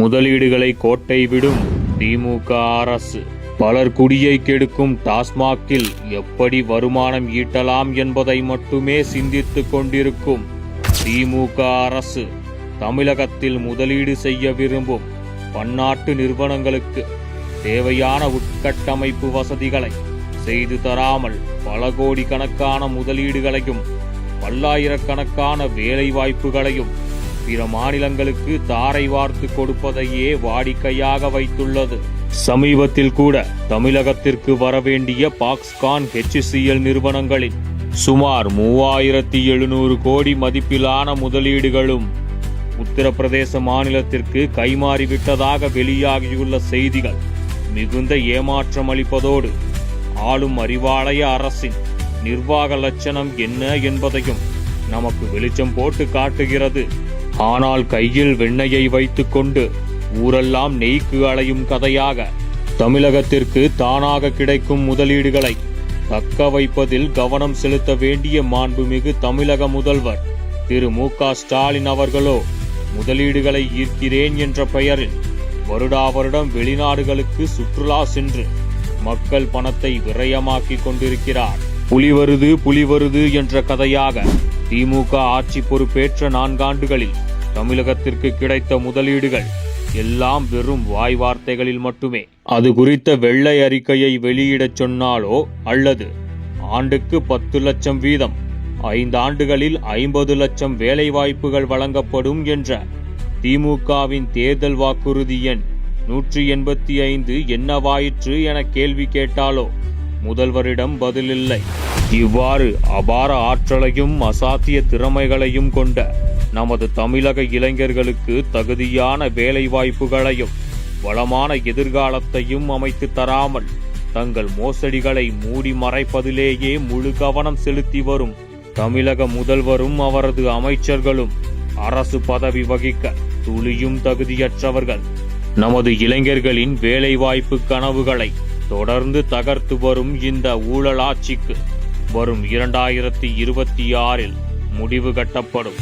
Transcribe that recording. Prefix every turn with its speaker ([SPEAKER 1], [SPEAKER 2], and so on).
[SPEAKER 1] முதலீடுகளை கோட்டை விடும் திமுக அரசு. பலர் குடியை கெடுக்கும் டாஸ்மாகில் எப்படி வருமானம் ஈட்டலாம் என்பதை மட்டுமே சிந்தித்துக் கொண்டிருக்கும் திமுக அரசு தமிழகத்தில் முதலீடு செய்ய விரும்பும் பன்னாட்டு நிறுவனங்களுக்கு தேவையான உட்கட்டமைப்பு வசதிகளை செய்து தராமல் பல கோடிக்கணக்கான முதலீடுகளையும் பல்லாயிரக்கணக்கான வேலை வாய்ப்புகளையும் பிற மாநிலங்களுக்கு தாரை வார்த்து கொடுப்பதையே வாடிக்கையாக வைத்துள்ளது. சமீபத்தில் கூட தமிழகத்திற்கு வரவேண்டிய பாக்ஸ்கான் HCL நிறுவனங்களின் சுமார் 3700 கோடி மதிப்பிலான முதலீடுகளும் உத்தரப்பிரதேச மாநிலத்திற்கு கைமாறிவிட்டதாக வெளியாகியுள்ள செய்திகள் மிகுந்த ஏமாற்றம் அளிப்பதோடு ஆளும் அறிவாலய அரசின் நிர்வாக லட்சணம் என்ன என்பதையும் நமக்கு வெளிச்சம் போட்டு காட்டுகிறது. ஆனால் கையில் வெண்ணெயை வைத்துக் கொண்டு ஊரெல்லாம் நெய்க்கு அலையும் கதையாக தமிழகத்திற்கு தானாக கிடைக்கும் முதலீடுகளை தக்க வைப்பதில் கவனம் செலுத்த வேண்டிய மாண்புமிகு தமிழக முதல்வர் திரு மு.க. ஸ்டாலின் அவர்களோ முதலீடுகளை ஈர்க்கிறேன் என்ற பெயரில் வருடா வருடம் வெளிநாடுகளுக்கு சுற்றுலா சென்று மக்கள் பணத்தை விரயமாக்கி கொண்டிருக்கிறார். புலி வருது என்ற கதையாக திமுக ஆட்சி பொறுப்பேற்ற 4 ஆண்டுகளில் தமிழகத்திற்கு கிடைத்த முதலீடுகள் எல்லாம் வெறும் வாய் வார்த்தைகளில் மட்டுமே. அது குறித்த வெள்ளை அறிக்கையை வெளியிடச் சொன்னாலோ அல்லது ஆண்டுக்கு 10 லட்சம் வீதம் 5 ஆண்டுகளில் 50 லட்சம் வேலை வாய்ப்புகள் வழங்கப்படும் என்ற திமுகவின் தேர்தல் வாக்குறுதி எண் 185 என்னவாயிற்று என கேள்வி கேட்டாலோ முதல்வரிடம் பதிலில்லை. இவ்வாறு அபார ஆற்றலையும் அசாத்திய திறமைகளையும் கொண்ட நமது தமிழக இளைஞர்களுக்கு தகுதியான வேலை வாய்ப்புகளையும் வளமான எதிர்காலத்தையும் அமைத்து தராமல் தங்கள் மோசடிகளை மூடி மறைப்பதிலேயே முழு கவனம் செலுத்தி வரும் தமிழக முதல்வரும் அவரது அமைச்சர்களும் அரசு பதவி வகிக்க துளியும் தகுதியற்றவர்கள். நமது இளைஞர்களின் வேலை வாய்ப்பு கனவுகளை தொடர்ந்து தகர்த்து வரும் இந்த ஊழலாட்சிக்கு வரும் 2026 முடிவு கட்டப்படும்.